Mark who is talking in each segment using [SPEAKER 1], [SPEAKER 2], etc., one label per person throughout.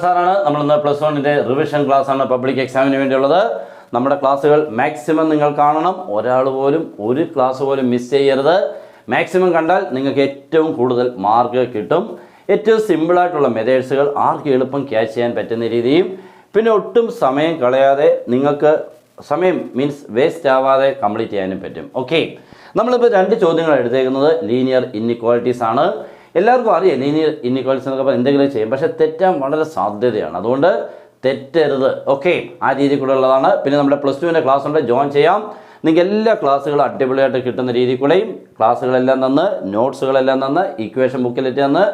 [SPEAKER 1] സാറാണ്. നമ്മളിന്ന് +1 revision class ആണ് പബ്ലിക് എക്സാമിന് വേണ്ടിയുള്ളത്. നമ്മുടെ ക്ലാസ്സുകൾ മാക്സിമം നിങ്ങൾ കാണണം. ഒരാൾ പോലും ഒരു ക്ലാസ് പോലും മിസ് ചെയ്യരുത്. മാക്സിമം കണ്ടാൽ നിങ്ങൾക്ക് ഏറ്റവും കൂടുതൽ മാർക്ക് കിട്ടും. ഏറ്റവും സിമ്പിളായിട്ടുള്ള മെത്തേഡ്സുകൾ ആർക്ക് എളുപ്പം ക്യാച്ച് ചെയ്യാൻ പറ്റുന്ന രീതിയും പിന്നെ ഒട്ടും സമയം കളയാതെ നിങ്ങൾക്ക് സമയം മീൻസ് വേസ്റ്റ് ആവാതെ കംപ്ലീറ്റ് ചെയ്യാനും പറ്റും. ഓക്കെ, നമ്മളിപ്പോൾ 2 ചോദ്യങ്ങൾ എടുത്തേക്കുന്നത് ലീനിയർ ഇൻഇക്വാളിറ്റീസ് ആണ്. എല്ലാവർക്കും അറിയാം ലീനിയർ ഇൻഇക്വാളിറ്റീസ് എന്നൊക്കെ പറഞ്ഞാൽ എന്തെങ്കിലും ചെയ്യും, പക്ഷേ തെറ്റാൻ വളരെ സാധ്യതയാണ്. അതുകൊണ്ട് തെറ്റരുത്. ഓക്കെ, ആ രീതിക്കുള്ളതാണ്. പിന്നെ നമ്മുടെ +2 ക്ലാസ് ഉണ്ട്, ജോയിൻ ചെയ്യാം. നിങ്ങൾക്ക് എല്ലാ ക്ലാസ്സുകളും അടിപൊളിയായിട്ട് കിട്ടുന്ന രീതിയിൽ കൂടെയും ക്ലാസ്സുകളെല്ലാം തന്ന് നോട്ട്സുകളെല്ലാം തന്ന് ഇക്വേഷൻ ബുക്കിലിട്ട് തന്ന്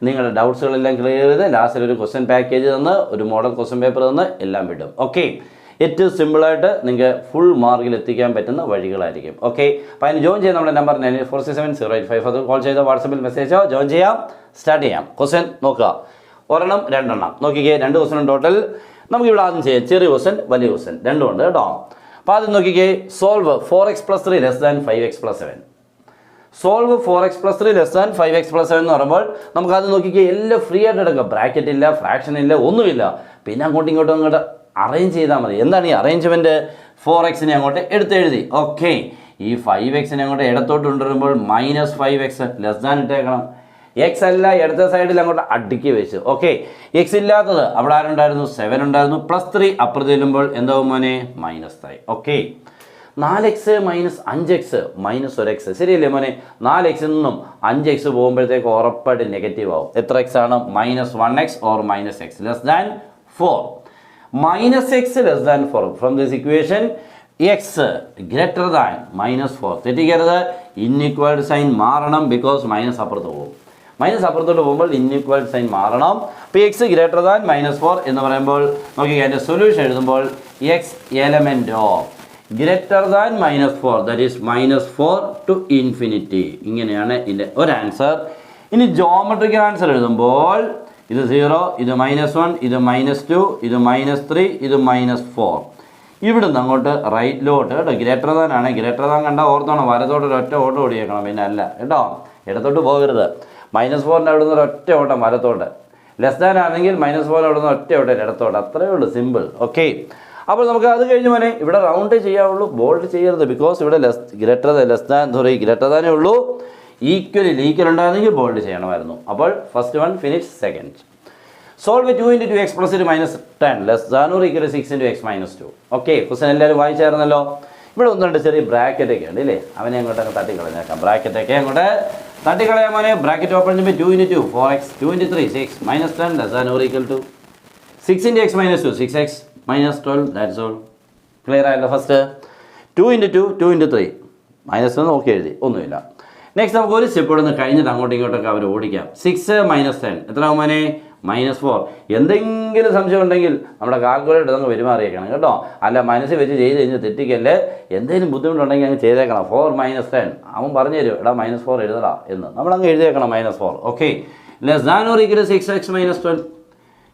[SPEAKER 1] നിങ്ങളുടെ ഡൗട്ട്സുകളെല്ലാം ക്ലിയർ ചെയ്ത് ലാസ്റ്റിൽ ഒരു ക്വസ്റ്റ്യൻ പാക്കേജ് തന്ന് ഒരു മോഡൽ ക്വസ്റ്റ്യൻ പേപ്പർ തന്ന് എല്ലാം വിടും. ഓക്കെ, ഏറ്റവും സിമ്പിളായിട്ട് നിങ്ങൾക്ക് ഫുൾ മാർക്കിൽ എത്തിക്കാൻ പറ്റുന്ന വഴികളായിരിക്കും. ഓക്കെ, അപ്പോൾ അതിന് ജോയിൻ ചെയ്യാൻ നമ്മുടെ നമ്പർ 94670855 അത് കോൾ ചെയ്ത് വാട്സപ്പിൽ മെസ്സേജോ ജോയിൻ ചെയ്യാം. സ്റ്റാർട്ട് ചെയ്യാം. ക്വസ്റ്റ്യൻ നോക്കുക, 1 2 നോക്കിക്കേ. 2 ക്വസ്റ്റ്യൻ ടോട്ടൽ. നമുക്കിവിടെ ആദ്യം ചെയ്യാം ചെറിയ ക്വസ്റ്റ്യൻ വലിയ ക്വസ്റ്റ്യൻ രണ്ടും ഉണ്ട് കേട്ടോ. അപ്പോൾ ആദ്യം നോക്കിക്കേ, solve 4x + 3 > 5x + 7. Solve 4x + 3 > 5x + 7 എന്ന് പറയുമ്പോൾ നമുക്ക് ആദ്യം നോക്കിക്കേ, എല്ലാം ഫ്രീ ആയിട്ട് എടുക്കാം. ബ്രാക്കറ്റ് ഇല്ല, ഫ്രാക്ഷൻ ഇല്ല, ഒന്നുമില്ല. പിന്നെ അങ്ങോട്ടും ഇങ്ങോട്ട് അറേഞ്ച് ചെയ്താൽ മതി. എന്താണ് ഈ അറേഞ്ച്മെൻറ്റ്? 4xനെ അങ്ങോട്ട് എടുത്തെഴുതി. ഓക്കെ, ഈ 5xനെ അങ്ങോട്ട് ഇടത്തോട്ട് കൊണ്ടുവരുമ്പോൾ -5x > ഇട്ടേക്കണം. എക്സ് അല്ല ഇടത്തെ സൈഡിൽ അങ്ങോട്ട് അടുക്കി വെച്ചു. ഓക്കെ, എക്സ് ഇല്ലാത്തത് അവിടെ ആരുണ്ടായിരുന്നു? 7 ഉണ്ടായിരുന്നു. +3 അപ്പുറത്ത് ചെല്ലുമ്പോൾ എന്താവും മോനെ? -3. ഓക്കെ, 4x - 5x -1x ശരിയല്ലേ മോനെ? 4x നിന്നും 5x പോകുമ്പോഴത്തേക്ക് ഉറപ്പായിട്ട് നെഗറ്റീവ് ആവും. എത്ര x ആണ്? -1x or -x <4. -x <4 from this equation x greater than -4. തെറ്റിക്കരുത്, ഇൻഇക്വാലിറ്റി സൈൻ മാറണം. ബിക്കോസ് മൈനസ് അപ്പുറത്ത് പോകും. മൈനസ് അപ്പുറത്തോട്ട് പോകുമ്പോൾ ഇൻഇക്വാലിറ്റി സൈൻ മാറണം. അപ്പോൾ x ഗ്രേറ്റർ ദാൻ -4 എന്ന് പറയുമ്പോൾ നോക്കി അതിൻ്റെ സൊല്യൂഷൻ എഴുതുമ്പോൾ x element of greater than -4 that is -4 to ∞. ഇങ്ങനെയാണ് ഇതിൻ്റെ ഒരു ആൻസർ. ഇനി ജോമെട്രിക്കൽ ആൻസർ എഴുതുമ്പോൾ ഇത് 0, ഇത് -1, ഇത് -2, ഇത് -3, ഇത് -4. ഇവിടുന്ന് അങ്ങോട്ട് റൈറ്റിലോട്ട് കേട്ടോ. ഗ്രേറ്റർ ദാൻ ആണ്. ഗ്രേറ്റർ ദാൻ കണ്ടാൽ ഓർത്തോണം, വലത്തോട്ട് ഒരൊറ്റ ഓട്ടം ഓടിയേക്കണം. പിന്നെ അല്ല കേട്ടോ, ഇടത്തോട്ട് പോകരുത്. -4ൻ്റെ അവിടെ നിന്ന് ഒരൊറ്റ ഓട്ടം വലത്തോട്ട്. ലെസ് ദാൻ ആണെങ്കിൽ -4 അവിടെ നിന്ന് ഒറ്റ ഓട്ടം ഇടത്തോട്ട്. അത്രയേ ഉള്ളൂ, സിമ്പിൾ. ഓക്കെ, അപ്പോൾ നമുക്ക് അത് കഴിഞ്ഞ് മോനെ ഇവിടെ റൗണ്ട് ചെയ്യാവുള്ളൂ, ബോൾഡ് ചെയ്യരുത്. ബിക്കോസ് ഇവിടെ ഗ്രേറ്റർ ദാനേ ഉള്ളൂ. ഈക്വൽ ഉണ്ടായിരുന്നെങ്കിൽ ബോൾഡ് ചെയ്യണമായിരുന്നു. അപ്പോൾ first one finish. Second, solve 2 × 2x + 10 < 6 × x - 2. Okay, question എല്ലാവരും വായിച്ചായിരുന്നല്ലോ. ഇവിടെ 1 2 ചെറിയ ബ്രാക്കറ്റൊക്കെ ഉണ്ട് ഇല്ലേ? അവനെ അങ്ങോട്ടൊക്കെ തട്ടിക്കളഞ്ഞേക്കാം. ബ്രാക്കറ്റൊക്കെ അങ്ങോട്ട് തട്ടിക്കളയാൻ മോനെ. ബ്രാക്കറ്റ് ഓപ്പൺ ചെയ്യുമ്പോൾ 2 × 2 4x, 2 × 3 6 -10 < 6 × x - 2 6x -12. That's all. Clear ആയല്ലോ? ഫസ്റ്റ് 2 × 2 2 × 3 -1 നോക്കി എഴുതി, ഒന്നുമില്ല. നെക്സ്റ്റ് നമുക്ക് ഒരു സ്റ്റെപ്പ് ഇവിടെ നിന്ന് കഴിഞ്ഞിട്ട് അങ്ങോട്ടും ഇങ്ങോട്ടൊക്കെ അവർ ഓടിക്കാം. 6 - 10 എത്ര ആവും മോനെ? -4. എന്തെങ്കിലും സംശയം ഉണ്ടെങ്കിൽ നമ്മുടെ കാൽക്കുലേറ്റർ നമുക്ക് പെരുമാറിയേക്കണം കേട്ടോ. അല്ല മനസ്സിൽ വെച്ച് ചെയ്ത് കഴിഞ്ഞ് തെറ്റിക്കല്ലേ. എന്തെങ്കിലും ബുദ്ധിമുട്ടുണ്ടെങ്കിൽ അങ്ങ് ചെയ്തേക്കണം. 4 - 10 അവൻ പറഞ്ഞു തരും, എടാ -4 എഴുതടാ എന്ന്. നമ്മളങ്ങ് എഴുതിയേക്കണം -4. Okay, < 6x - 12.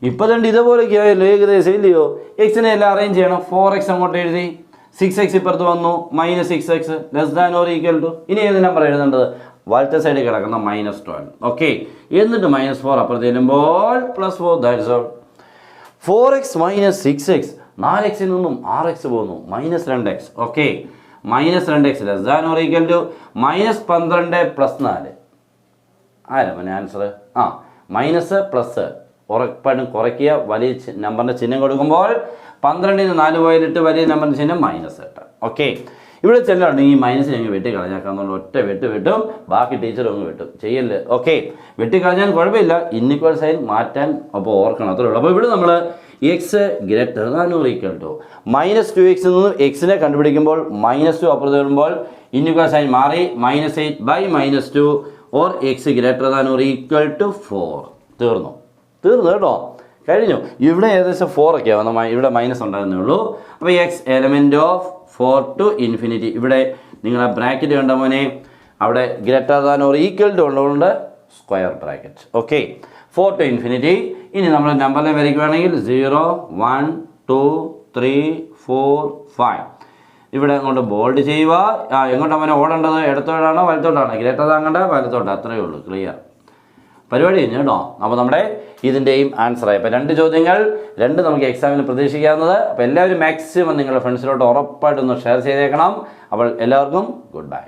[SPEAKER 1] ഇപ്പോൾ തന്നെ ഇതുപോലെയൊക്കെ ആയല്ലോ ഏകദേശം ഇല്ലയോ? എക്സിനെ എല്ലാം അറേഞ്ച് ചെയ്യണം. 4x അങ്ങോട്ട് എഴുതി, 6x ഇപ്പുറത്ത് വന്നു, -6x < ഇനി ഏത് നമ്പർ എഴുതേണ്ടത്? വലത്തെ സൈഡിൽ കിടക്കുന്ന -12. ഓക്കെ, എന്നിട്ട് -4 അപ്പുറത്ത് ചെല്ലുമ്പോൾ +4. That's all. 4x - 6x 4xൽ നിന്നും 6x പോകുന്നു, -2x. Okay, -2x < -12 + 4. ആരാ മോനെ ആൻസർ? മൈനസ് പ്ലസ് ഉറപ്പായിട്ടും കുറയ്ക്കുക. വലിയ നമ്പറിൻ്റെ ചിഹ്നം കൊടുക്കുമ്പോൾ 12ൽ നിന്ന് 4 പോയിലിട്ട് വലിയ നമ്പറിൻ്റെ ചിഹ്നം -8. ഓക്കെ, ഇവിടെ ചെല്ലുണ്ട് ഈ മൈനസ് ഞങ്ങൾ വെട്ടിക്കളഞ്ഞേക്കാന്നുള്ള ഒറ്റ വെട്ടും ബാക്കി ടീച്ചറും അങ്ങ് വെട്ടും ചെയ്യല്ലേ. ഓക്കെ, വെട്ടിക്കളഞ്ഞാൽ കുഴപ്പമില്ല, ഇൻഇക്വൽ സൈൻ മാറ്റാൻ അപ്പോൾ ഓർക്കണം, അത്രേ ഉള്ളൂ. അപ്പോൾ ഇവിടെ നമ്മൾ x > -2x നിന്ന് എക്സിനെ കണ്ടുപിടിക്കുമ്പോൾ -2 അപ്പുറത്ത് വരുമ്പോൾ ഇൻഇക്വൽ സൈൻ മാറി -8/-2 ഓർ x > = 4. തീർന്നു കേട്ടോ, കഴിഞ്ഞു. ഇവിടെ ഏകദേശം 4 ഒക്കെ ആവുന്ന, ഇവിടെ മൈനസ് ഉണ്ടായിരുന്നേ ഉള്ളൂ. അപ്പോൾ x എലമെൻറ്റ് ഓഫ് 4 to ∞. ഇവിടെ നിങ്ങൾ ആ ബ്രാക്കറ്റ് കണ്ട മോനെ, അവിടെ > ഉള്ളതുകൊണ്ട് സ്ക്വയർ ബ്രാക്കറ്റ്. Okay, 4 to ∞. ഇനി നമ്മൾ നമ്പറിനെ വരയ്ക്കുകയാണെങ്കിൽ 0 1 2 3 4 5. ഇവിടെ അങ്ങോട്ട് ബോൾഡ് ചെയ്യുക. എങ്ങോട്ടാണ് മോനെ ഓടേണ്ടത്? ഇടത്തോട്ടാണോ വലത്തോട്ടാണോ? ഗ്രേറ്റർ ദാൻ കണ്ട വലത്തോട്ട്, അത്രയേ ഉള്ളൂ. ക്ലിയർ. പരിപാടി കഴിഞ്ഞു കേട്ടോ. അപ്പോൾ നമ്മുടെ ഇതിൻ്റെയും ആൻസറായി. അപ്പോൾ 2 ചോദ്യങ്ങൾ 2 നമുക്ക് എക്സാമിന് പ്രതീക്ഷിക്കാവുന്നത്. അപ്പോൾ എല്ലാവരും മാക്സിമം നിങ്ങളുടെ ഫ്രണ്ട്സിലോട്ട് ഉറപ്പായിട്ടൊന്ന് ഷെയർ ചെയ്തേക്കണം. അപ്പോൾ എല്ലാവർക്കും ഗുഡ് ബൈ.